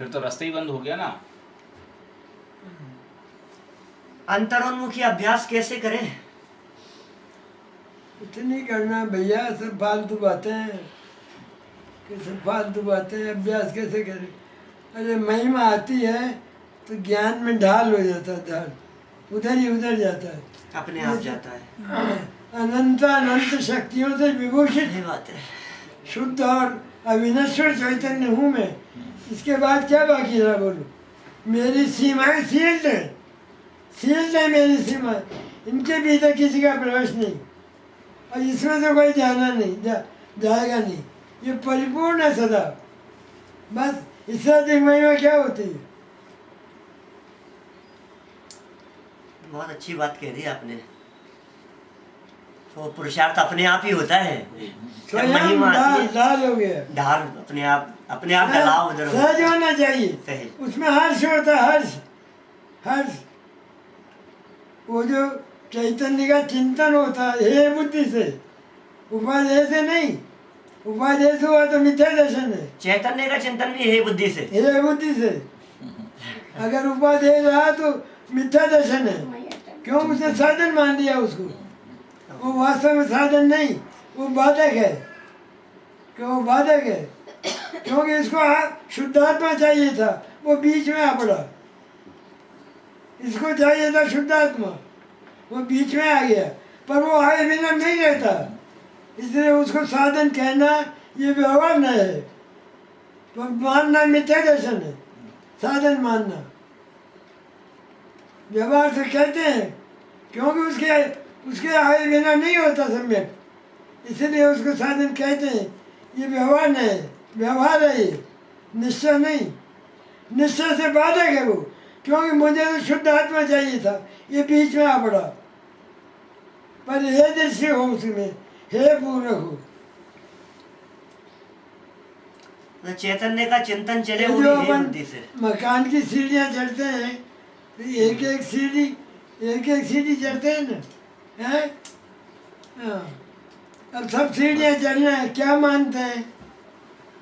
फिर तो रास्ता ही बंद हो गया ना। अंतरोन्मुखी अभ्यास कैसे करें? कुछ नहीं करना भैया, सब फालतू बातें हैं कि सब फालतू बातें। अभ्यास कैसे करें? अरे महिमा आती है तो ज्ञान में ढाल हो जाता है, ढाल उधर ही उधर जाता है, अपने आप जाता है। अनंत अनंत शक्तियों से विभूषित ये बात है। शुद्ध और अविनश्वर चैतन्य हूँ मैं। इसके बाद क्या बाकी रहा बोलो? मेरी सीमाएं सील्ड है, सील्ड है मेरी सीमाएं। इनके भीतर किसी का प्रवेश नहीं, और इसमें से कोई जाना नहीं, जाएगा नहीं। ये परिपूर्ण है सदा। बस इससे अधिक महिमा क्या होती है? बहुत अच्छी बात कह दी आपने। तो पुरुषार्थ अपने आप ही होता है। जब महिमा आती है, ढाल हो गया, ढाल अपने आप ढलाव उधर होता है। सहज होना चाहिए, सहज। उसमें हर्ष होता है, हर्ष हर्ष। वो जो चैतन्य का चिंतन होता है हे बुद्धि से, उपादेय से नहीं। उपादेय से हुआ तो मिथ्या दर्शन है। चैतन्य का चिंतन भी है बुद्धि से। हे बुद्धि से। अगर उपादेय रहा तो मिथ्या दर्शन है। क्यों? उसने साधन मान लिया उसको। वो वास्तव में साधन नहीं, वो बाधक है। क्यों? वो बाधक है क्योंकि इसको शुद्धात्मा चाहिए था, वो बीच में आ पड़ा। इसको चाहिए था शुद्धात्मा, वो बीच में आ गया। पर वो आए बिना नहीं रहता, इसलिए उसको साधन कहना ये व्यवहार नहीं है। तो मानना मिथ्या दर्शन है, साधन मानना व्यवहार से कहते हैं। क्योंकि उसके आए बिना नहीं होता सम्यक, इसलिए उसको साधन कहते हैं। ये व्यवहार नहीं है, व्यवहार है ये, निश्चय नहीं। निश्चय से बाधक है वो, क्योंकि मुझे तो शुद्ध आत्मा चाहिए था, ये बीच में आ पड़ा। पर हे दृश्य हो उसमें, हे पूर्ण हो। तो चैतन्य का चिंतन चले वो जो भी है अपन बुद्धि से। मकान की सीढ़ियाँ चढ़ते हैं तो एक एक सीढ़ी चढ़ते हैं ना, हैं? हाँ। अब सब सीढ़ियाँ चढ़ना है, क्या मानते हैं?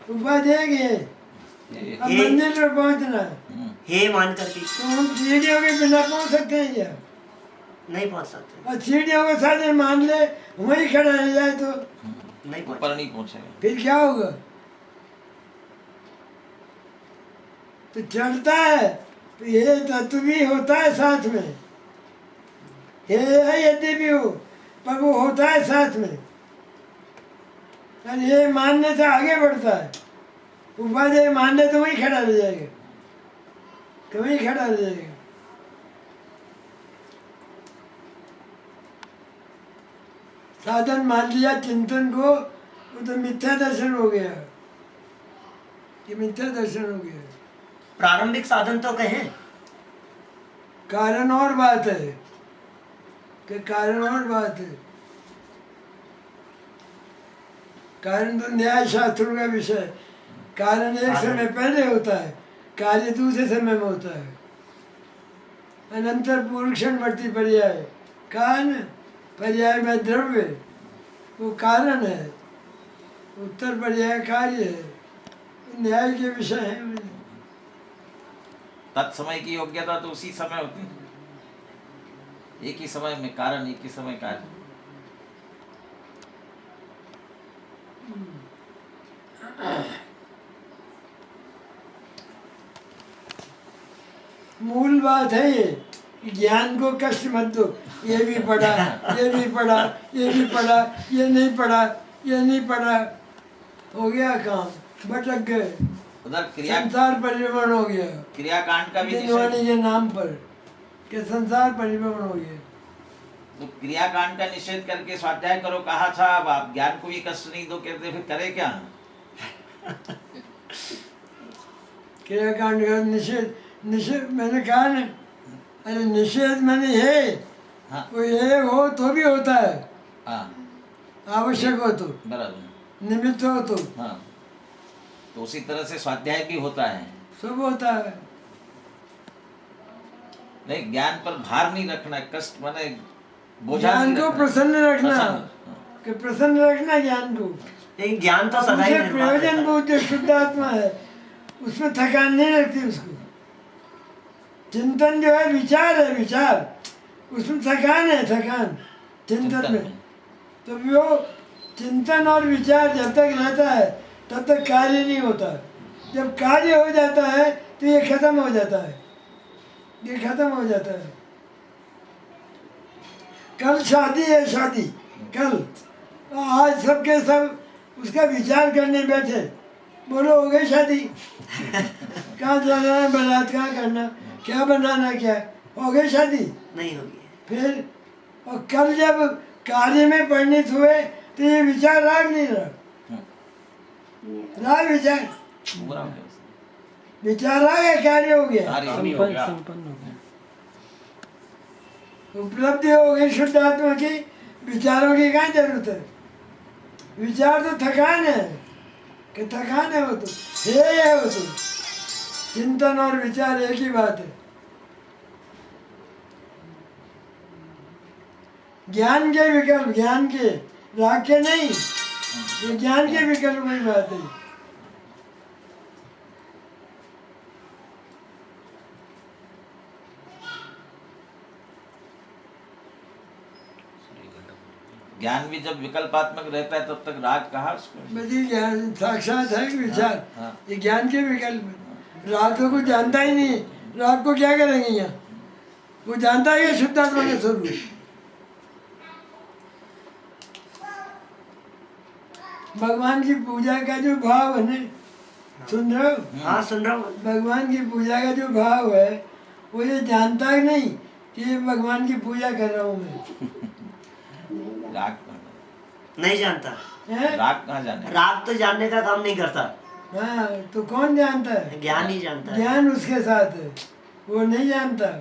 उपाध्याय गए, अब मंदिर पर पहुँचना है। हे मान करके तो हम सीढ़ियों के बिना पहुँच सकते हैं क्या? नहीं पहुंच सकते। और सीढ़ियों को साधन मान ले, वहीं खड़ा रह जाए तो नहीं पहुंच ऊपर नहीं पहुंचेगा। फिर क्या होगा? तो चढ़ता है तो ये तत्व भी होता है साथ में। है यदि भी हो, पर वो होता है साथ में। और ये मानने से आगे बढ़ता है। उपाधि मानने तो वहीं खड़ा रह जाएगा, तो वहीं खड़ा रह जाएगा। साधन मान लिया चिंतन को, वो तो मिथ्या दर्शन हो गया। ये मिथ्या दर्शन हो गया। प्रारंभिक साधन तो कहें। कारण और बात है कि कारण और बात है। कारण तो न्याय शास्त्रों का विषय है। कारण एक समय पहले होता है, कार्य दूसरे समय में होता है। अनंतर पूर्वक्षणवर्ती पर्याय, कारण पर्याय में द्रव्य, वो कारण है। उत्तर पर्याय कार्य है, न्याय के विषय है। तत्समय की योग्यता तो उसी समय होती है, एक ही समय में कारण, एक ही समय कार्य। मूल बात है ये, ज्ञान को कष्ट मत दो। ये भी पढ़ा, ये भी पढ़ा, ये भी पढ़ा, ये नहीं पढ़ा, ये नहीं पढ़ा, हो गया काम, भटक गए। उधर क्रिया संसार परिभ्रमण हो गया, क्रियाकांड का भी दिनवाणी निषेध, के नाम पर कि संसार परिभ्रमण हो गया। तो क्रियाकांड का निषेध करके स्वाध्याय करो कहा था। अब आप ज्ञान को भी कष्ट नहीं दो कहते, फिर करे क्या? क्रियाकांड का निषेध, निषेध मैंने कहा ना, अरे निषेध मैंने है। हाँ। वो ये हो तो भी होता है, हाँ आवश्यक हो तो, बराबर। निमित्त हो तो, हाँ, तो उसी तरह से स्वाध्याय भी होता है। सब होता है। नहीं, ज्ञान पर भार नहीं रखना, कष्ट माने बोझा ज्ञान नहीं को रखना। प्रसन्न रखना, प्रसन्न, कि प्रसन्न रखना ज्ञान को। लेकिन ज्ञान तो सदा ही मुझे निर्माण प्रयोजन रहता है। बहुत शुद्ध आत्मा है, उसमें थकान नहीं लगती उसको। चिंतन जो है विचार है, विचार, उसमें थकान है, थकान चिंतन में। तो वो चिंतन और विचार जब तक रहता है तब तक कार्य नहीं होता। जब कार्य हो जाता है तो ये खत्म हो जाता है, ये खत्म हो जाता है। कल शादी है, शादी कल, आज सबके सब उसका विचार करने बैठे, बोलो हो गई शादी? कहाँ जाना है, बारात कहाँ करना, क्या बनाना, क्या हो गई शादी? नहीं होगी। फिर और कल जब कार्य में परिणित हुए तो ये विचार राग नहीं रहा, राग विचार, पूरा हो गया। विचार राग है, कार्य हो गया, कार्य हो गया। उपलब्धि हो गई शुद्ध आत्मा की, विचारों की क्या जरूरत है? विचार तो थकान है, कि थकान है वो तो, हे है वो तो। चिंतन और विचार एक ही बात है। ज्ञान के विकल्प, ज्ञान के, राग के नहीं, ये ज्ञान के विकल्प की बात है। ज्ञान भी जब विकल्पात्मक रहता है तब तक राग कहा उसको। बस ये ज्ञान साक्षात है कि विचार, हाँ। ये ज्ञान के विकल्प है। राग तो कुछ जानता ही नहीं, राग को क्या करेंगे यहाँ? वो जानता है कि शुद्धात्मा के स्वरूप। भगवान की पूजा का जो भाव है ना, सुन रहे हो? हाँ सुन रहा हूँ। भगवान की पूजा का जो भाव है वो ये जानता ही नहीं कि ये भगवान की पूजा कर रहा हूँ मैं। राग नहीं जानता। हैं? राग कहाँ जाने? राग तो जानने का काम नहीं करता, हाँ, तो कौन जानता है? ज्ञान ही जानता है। ज्ञान उसके साथ है, वो नहीं जानता।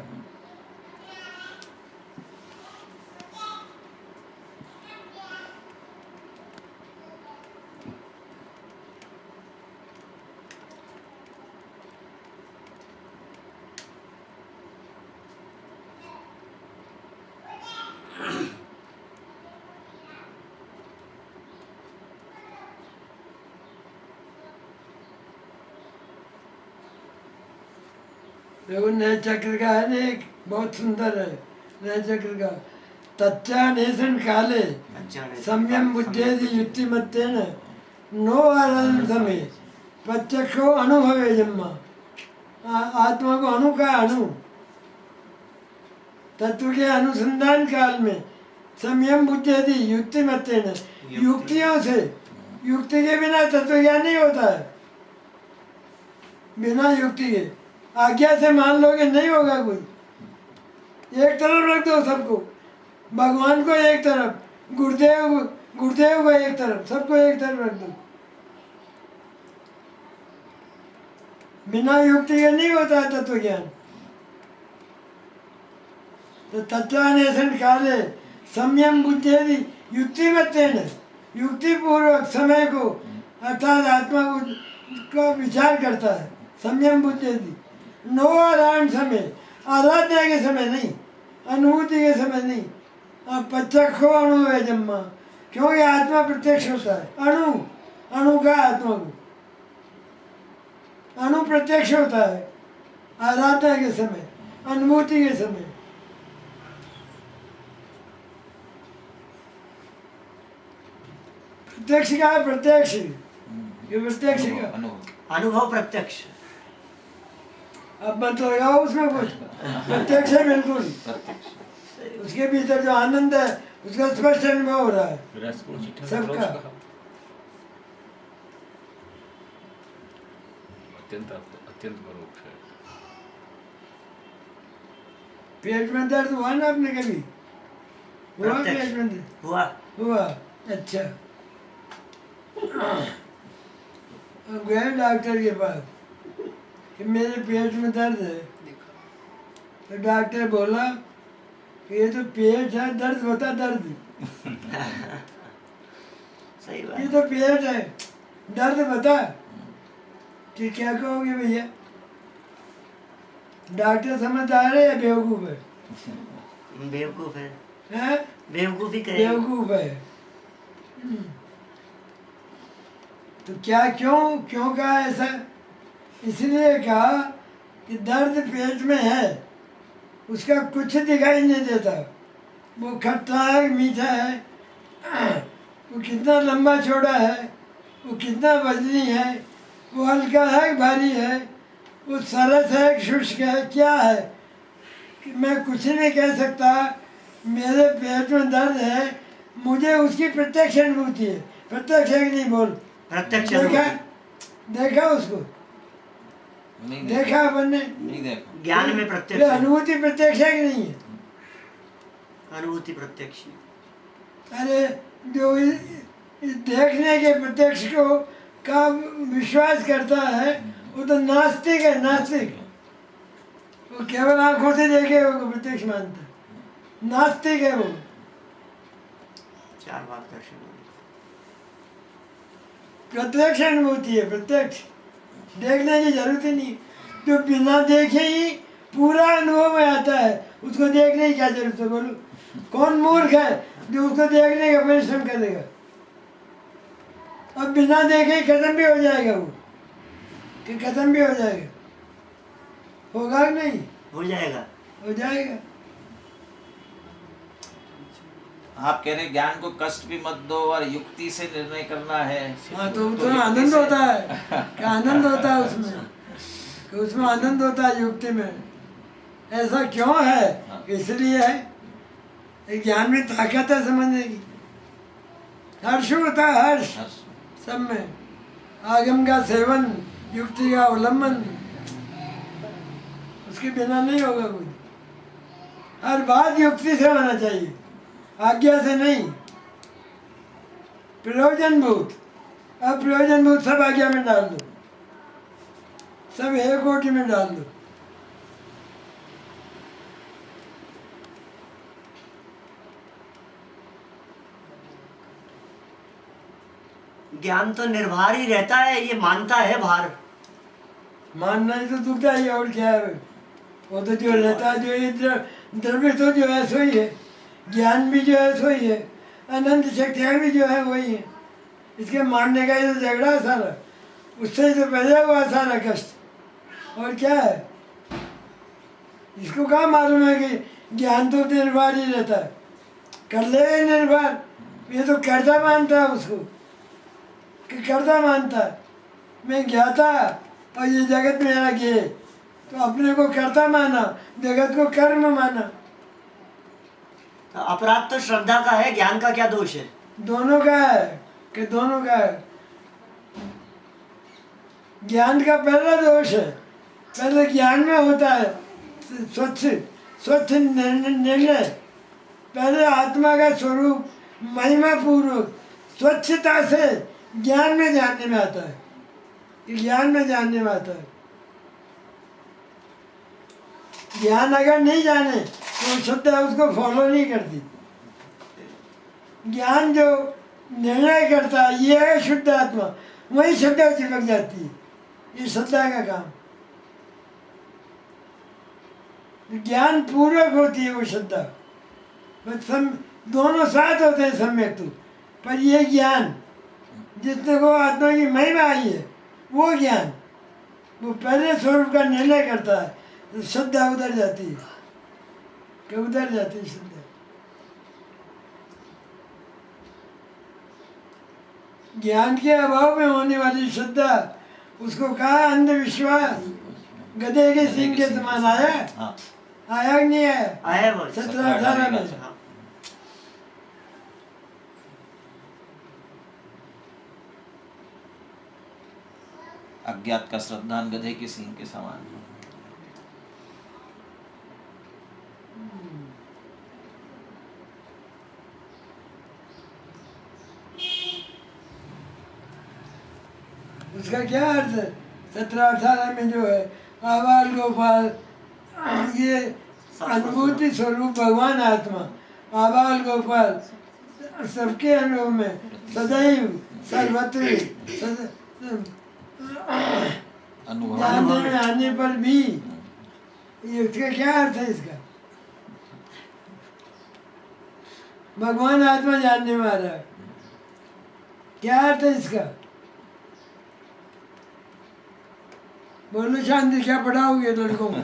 देखो नए चक्र का है ना, एक बहुत सुंदर है नए चक्र का। तच्चा नेसन काले सम्यम बुद्धेदि युक्ति मत्तेन नो आराधन समय प्रत्यक्षो अनुभवे जन्मा। आत्मा को अणु का अणु, तत्व के अनुसंधान काल में संयम बुद्धि युक्ति मत्तेन, युक्तियों से, युक्ति के बिना तत्व ज्ञान नहीं होता है। बिना युक्ति के, आज्ञा से मान लोगे नहीं होगा कोई। एक तरफ रख दो सबको, भगवान को एक तरफ, गुरुदेव को एक तरफ, सबको एक तरफ रख दो। बिना युक्ति के नहीं होता है तत्व ज्ञान। तो तत्वान्वेषण काले संयम बुद्धि युक्ति मत्तेन, युक्ति पूर्वक समय को अर्थात आत्मा को विचार करता है। संयम बुद्धि नो आराधन समय, आराधना के समय नहीं, अनुभूति के समय नहीं। प्रत्यक्ष अणु है जन्मा, क्योंकि आत्मा प्रत्यक्ष होता है। अणु का आत्मा को अणु प्रत्यक्ष होता है आराधना के समय, अनुभूति के समय। प्रत्यक्ष का है, प्रत्यक्ष, ये प्रत्यक्ष का अनुभव प्रत्यक्ष। अब मत लगाओ उसमें कुछ, प्रत्यक्ष है बिल्कुल। उसके भीतर जो आनंद है उसका स्पष्ट अनुभव हो रहा है सबका। अत्यंत अत्यंत परोक्ष है। पेट में दर्द हुआ ना आपने कभी? हुआ प्रत्यक्ष। पेट में दर्द? हुआ। अच्छा, अब गए डॉक्टर के पास कि मेरे पेट में दर्द है। तो डॉक्टर बोला कि ये तो पेट है, दर्द होता दर्द, सही बात। ये तो पेट है, दर्द बता। कि क्या कहोगे भैया? डॉक्टर समझदार है या बेवकूफ है? बेवकूफ है। हैं? बेवकूफी करेगी। बेवकूफ है। तो क्या क्यों कहा ऐसा? इसलिए कहा कि दर्द पेट में है, उसका कुछ दिखाई नहीं देता। वो खट्टा है मीठा है, वो कितना लंबा चौड़ा है, वो कितना वजनी है, वो हल्का है भारी है, वो सरस है शुष्क है, क्या है कि मैं कुछ नहीं कह सकता। मेरे पेट में दर्द है, मुझे उसकी प्रत्यक्ष अनुभूति है। प्रत्यक्ष है कि नहीं बोल? प्रत्यक्ष देखा अनुभूति। देखा उसको, नहीं देखा अपन ने? नहीं देखो। ज्ञान में ये प्रत्यक्ष है। अनुभूति प्रत्यक्ष है कि नहीं है? अनुभूति प्रत्यक्ष है। अरे जो इस देखने के प्रत्यक्ष को का विश्वास करता है वो तो नास्तिक है, नास्तिक। वो केवल आंखों से देखे वो प्रत्यक्ष मानता है, नास्तिक है वो। चार बात दर्शन। प्रत्यक्ष अनुभूति है, प्रत्यक्ष। देखने की जरूरत ही नहीं। जो बिना देखे ही पूरा अनुभव में आता है उसको देखने की क्या जरूरत है बोलो? कौन मूर्ख है जो उसको देखने का परिश्रम करेगा? अब बिना देखे ही खत्म भी हो जाएगा वो, कि खत्म भी हो जाएगा? होगा कि नहीं? हो जाएगा। हो जाएगा। आप कह रहे ज्ञान को कष्ट भी मत दो और युक्ति से निर्णय करना है। हाँ तो युक्ति आनंद से- होता है, क्या आनंद होता है उसमें, कि उसमें आनंद होता है युक्ति में। ऐसा क्यों है? इसलिए है ये ज्ञान में ताकत है समझने की। हर्ष होता है, हर्ष हर्ष। सब में। आगम का सेवन, युक्ति का अवलंबन, उसके बिना नहीं होगा कुछ। हर बात युक्ति से होना चाहिए, आज्ञा से नहीं। प्रयोजनभूत, अप्रयोजनभूत सब आज्ञा में डाल दो, सब एक कोटि में डाल दो। ज्ञान तो निर्भर ही रहता है, ये मानता है भार। मानना ही तो दुखता ही, और क्या है? वो तो जो रहता है, जो ये द्रव्य तो जो है सो ही है, ज्ञान भी जो है सो ही है, अनंत शक्तियाँ भी जो है वही है। इसके मानने का ये तो झगड़ा है सारा, उससे तो पैदा हुआ सारा कष्ट। और क्या है? इसको कहाँ मालूम है कि ज्ञान तो निर्भर ही रहता है? कर ले निर्भर, ये तो कर्ता मानता है उसको, कि कर्ता मानता है। मैं ज्ञाता और ये जगत मेरा ज्ञेय, तो अपने को कर्ता माना, जगत को कर्म माना। तो अपराध तो श्रद्धा का है, ज्ञान का क्या दोष है? दोनों का है, कि दोनों का है। ज्ञान का पहला दोष है, पहले ज्ञान में होता है स्वच्छ स्वच्छ निर्णय। पहले आत्मा का स्वरूप महिमा पूर्वक स्वच्छता से ज्ञान में जानने में आता है, कि ज्ञान में जानने में आता है। ज्ञान अगर नहीं जाने तो श्रद्धा उसको फॉलो नहीं करती। ज्ञान जो निर्णय करता है ये है शुद्ध आत्मा, वही श्रद्धा चिपक जाती है। ये श्रद्धा का काम। ज्ञान पूर्वक होती है वो श्रद्धा, दोनों साथ होते हैं सम्यक तो। पर ये ज्ञान जितने को आत्मा की महिमा आई है वो ज्ञान, वो पहले स्वरूप का निर्णय करता है, तो श्रद्धा उधर जाती है, कि उधर जाती है श्रद्धा। ज्ञान के अभाव में होने वाली श्रद्धा, उसको कहा अंधविश्वास। गधे के सींग के समान आया, हाँ। आया कि नहीं आया? आया वो 17-18 में। हाँ। अज्ञात का श्रद्धान गधे के सींग के समान। उसका क्या अर्थ है? 17-18 में जो है आवाल गोपाल, ये अनुभूति स्वरूप भगवान आत्मा, आवाल गोपाल सबके अनुभव में सदैव सर्वत्र अनुभव जानने में आने पर भी, ये इसका क्या अर्थ है? इसका भगवान आत्मा जानने में आ रहा है, क्या अर्थ है इसका? बोलो शांति क्या पढ़ाओगे लड़कों को?